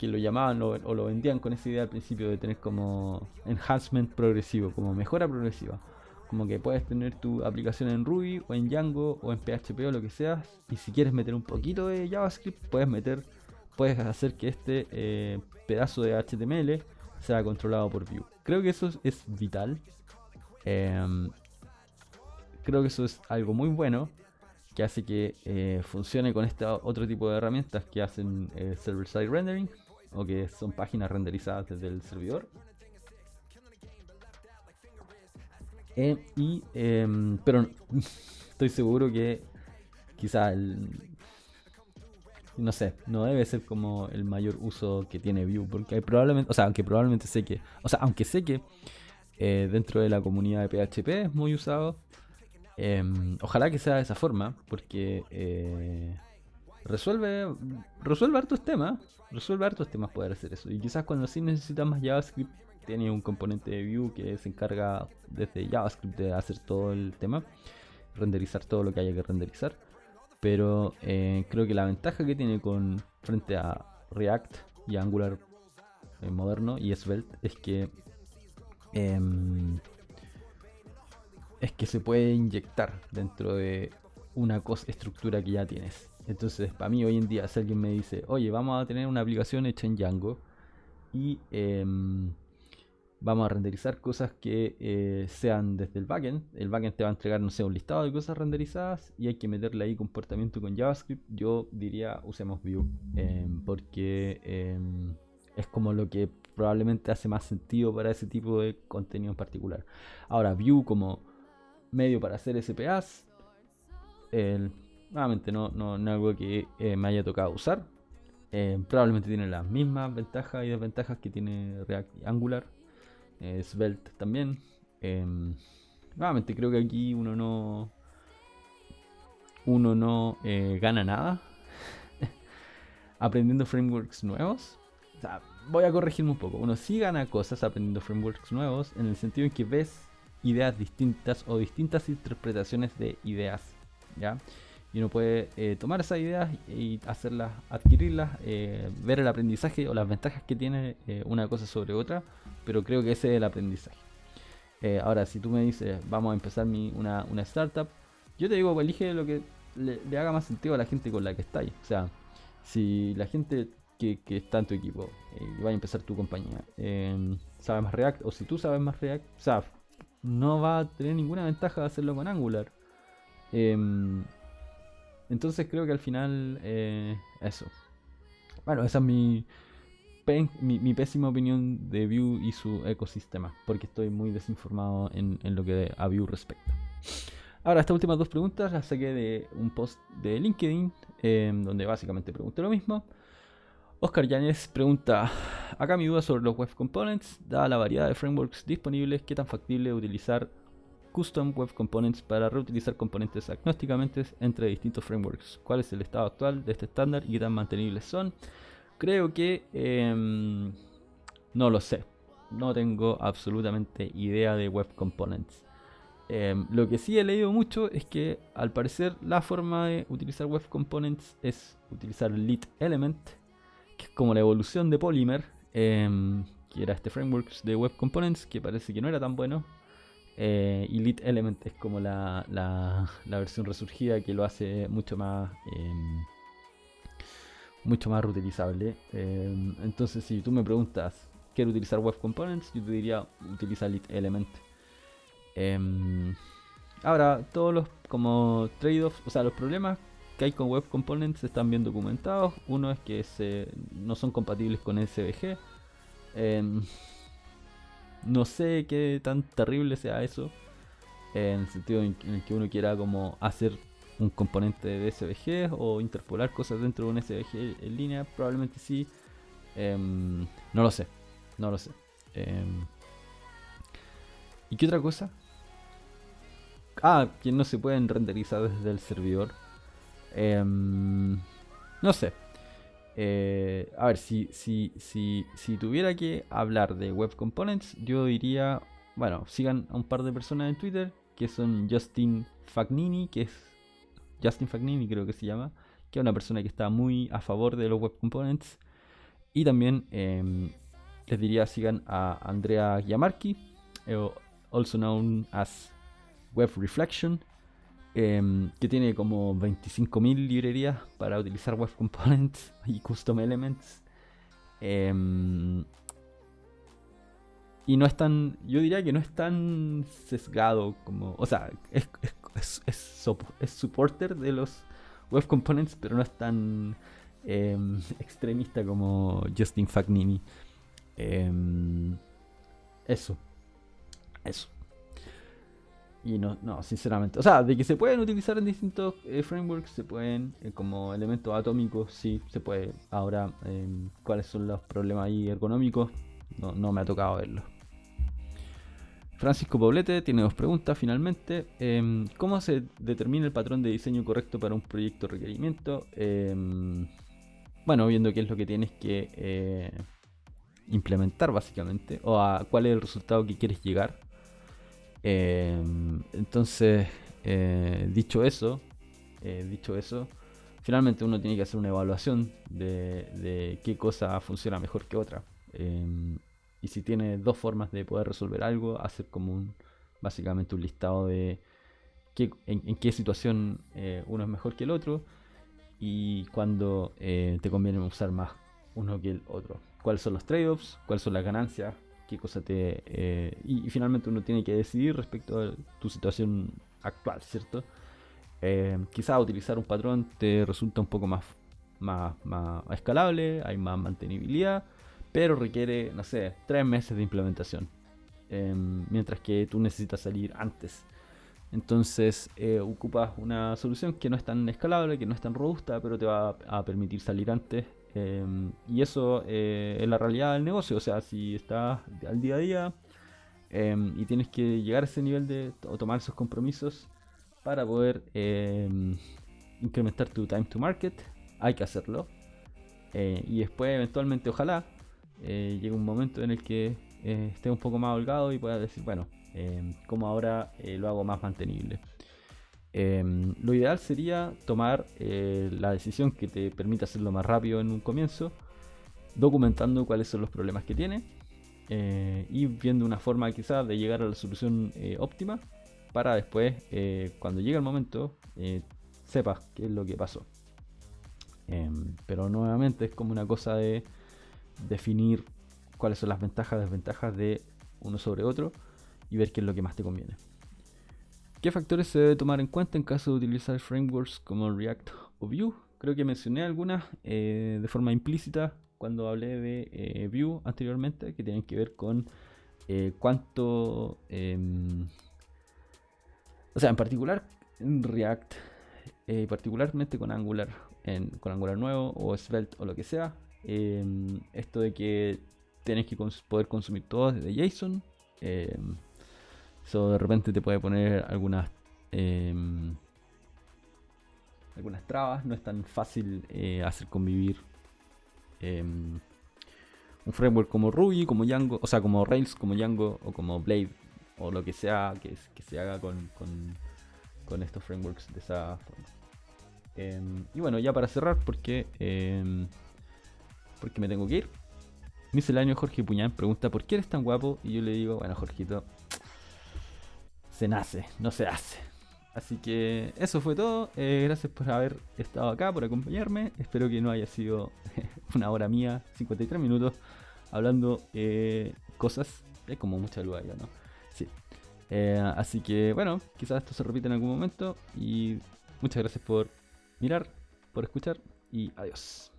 A: lo llamaban o lo vendían con esa idea al principio de tener como enhancement progresivo, como mejora progresiva. Como que puedes tener tu aplicación en Ruby o en Django o en PHP o lo que sea. Y si quieres meter un poquito de JavaScript, puedes hacer que este pedazo de HTML sea controlado por Vue. Creo que eso es vital. Em, Creo que eso es algo muy bueno que hace que funcione con este otro tipo de herramientas que hacen server-side rendering o que son páginas renderizadas desde el servidor. Pero estoy seguro que quizá no sé, no debe ser como el mayor uso que tiene Vue, porque hay probablemente, o sea, aunque sé que dentro de la comunidad de PHP es muy usado. Ojalá que sea de esa forma, porque resuelve, resuelve hartos temas. Resuelve hartos temas poder hacer eso. Y quizás cuando sí necesitas más JavaScript, tiene un componente de Vue que se encarga desde JavaScript de hacer todo el tema, renderizar todo lo que haya que renderizar. Pero creo que la ventaja que tiene frente a React y Angular moderno y Svelte em, es que se puede inyectar dentro de una estructura que ya tienes. Entonces, para mí hoy en día, si alguien me dice, oye, vamos a tener una aplicación hecha en Django y vamos a renderizar cosas que sean desde el backend te va a entregar, no sé, un listado de cosas renderizadas y hay que meterle ahí comportamiento con JavaScript, yo diría usemos Vue, porque es como lo que probablemente hace más sentido para ese tipo de contenido en particular. Ahora, Vue como medio para hacer SPAs. Nuevamente no es algo que me haya tocado usar. Probablemente tiene las mismas ventajas y desventajas que tiene React y Angular. Svelte también. Nuevamente creo que aquí uno no gana nada aprendiendo frameworks nuevos. O sea, voy a corregirme un poco. Uno sí gana cosas aprendiendo frameworks nuevos en el sentido en que ves ideas distintas o distintas interpretaciones de ideas, ¿ya? Y uno puede tomar esas ideas y hacerlas, adquirirlas, ver el aprendizaje o las ventajas que tiene una cosa sobre otra, pero creo que ese es el aprendizaje. Ahora, si tú me dices, vamos a empezar una startup, yo te digo, elige lo que le haga más sentido a la gente con la que estáis. O sea, si la gente que está en tu equipo y va a empezar tu compañía sabe más React, o si tú sabes más React, o sea, no va a tener ninguna ventaja de hacerlo con Angular. Em, entonces creo que al final eso. Bueno, esa es mi pésima opinión de Vue y su ecosistema, porque estoy muy desinformado en lo que a Vue respecta. Ahora, estas últimas dos preguntas las saqué de un post de LinkedIn, donde básicamente pregunté lo mismo. Oscar Yáñez pregunta, acá mi duda sobre los web components, dada la variedad de frameworks disponibles, ¿qué tan factible es utilizar custom web components para reutilizar componentes agnósticamente entre distintos frameworks? ¿Cuál es el estado actual de este estándar y qué tan mantenibles son? Creo que no lo sé, no tengo absolutamente idea de web components. Lo que sí he leído mucho es que al parecer la forma de utilizar web components es utilizar Lit Element, que es como la evolución de Polymer, que era este framework de web components que parece que no era tan bueno. Y Lit Element es como la versión resurgida que lo hace mucho más reutilizable. Entonces, si tú me preguntas, ¿quiero utilizar web components? Yo te diría, utiliza Lit Element. Ahora, todos los como trade-offs, o sea, los problemas que hay con web components están bien documentados. Uno es que no son compatibles con SVG. No sé qué tan terrible sea eso, en el sentido en el que uno quiera como hacer un componente de SVG o interpolar cosas dentro de un SVG en línea. Probablemente sí. No lo sé. No lo sé. ¿Y qué otra cosa? Que no se pueden renderizar desde el servidor. No sé. A ver, si tuviera que hablar de web components, yo diría, bueno, sigan a un par de personas en Twitter, que son Justin Fagnini, Justin Fagnini creo que se llama, que es una persona que está muy a favor de los web components. Y también les diría sigan a Andrea Giamarchi, also known as Web Reflection, que tiene como 25.000 librerías para utilizar Web Components y Custom Elements. Y no es tan, yo diría que no es tan sesgado como, o sea, es supporter de los Web Components, pero no es tan extremista como Justin Fagnini. Eso, eso. Y no, sinceramente. O sea, de que se pueden utilizar en distintos frameworks, se pueden, como elementos atómicos, sí, se puede. Ahora, ¿cuáles son los problemas ahí ergonómicos? No me ha tocado verlo. Francisco Poblete tiene dos preguntas finalmente. ¿Cómo se determina el patrón de diseño correcto para un proyecto requerimiento? Bueno, viendo qué es lo que tienes que implementar básicamente, o a cuál es el resultado que quieres llegar. Entonces, dicho eso, finalmente uno tiene que hacer una evaluación de qué cosa funciona mejor que otra. Y si tiene dos formas de poder resolver algo, hacer como básicamente un listado de en qué situación uno es mejor que el otro y cuándo te conviene usar más uno que el otro. ¿Cuáles son los trade-offs? ¿Cuáles son las ganancias? ¿Qué cosa y finalmente uno tiene que decidir respecto a tu situación actual, ¿cierto? Quizás utilizar un patrón te resulta un poco más escalable, hay más mantenibilidad, pero requiere, no sé, 3 meses de implementación. Mientras que tú necesitas salir antes. Entonces ocupas una solución que no es tan escalable, que no es tan robusta, pero te va a permitir salir antes. Y eso es la realidad del negocio. O sea, si estás al día a día y tienes que llegar a ese nivel o tomar esos compromisos para poder incrementar tu time to market, hay que hacerlo. Y después, eventualmente, ojalá llegue un momento en el que esté un poco más holgado y pueda decir, bueno, como ahora lo hago más mantenible. Lo ideal sería tomar la decisión que te permita hacerlo más rápido en un comienzo, documentando cuáles son los problemas que tiene y viendo una forma quizás de llegar a la solución óptima para después, cuando llegue el momento, sepas qué es lo que pasó. Pero nuevamente es como una cosa de definir cuáles son las ventajas y desventajas de uno sobre otro y ver qué es lo que más te conviene. ¿Qué factores se debe tomar en cuenta en caso de utilizar frameworks como React o Vue? Creo que mencioné algunas de forma implícita cuando hablé de Vue anteriormente, que tienen que ver con cuánto... o sea, en particular en React, particularmente con Angular, con Angular nuevo o Svelte o lo que sea, esto de que tienes que poder consumir todo desde JSON. Eso de repente te puede poner algunas trabas. No es tan fácil hacer convivir un framework como Ruby, como Django, o sea, como Rails, como Django o como Blade o lo que sea que se haga con estos frameworks de esa forma. Y bueno, ya para cerrar, porque me tengo que ir. Misceláneo Jorge Puñán pregunta ¿por qué eres tan guapo? Y yo le digo, bueno, Jorgito, se nace, no se hace. Así que eso fue todo. Gracias por haber estado acá, por acompañarme. Espero que no haya sido una hora mía, 53 minutos, hablando cosas. Es como mucha luz ya, ¿no? Sí. Así que bueno, quizás esto se repita en algún momento. Y muchas gracias por mirar, por escuchar y adiós.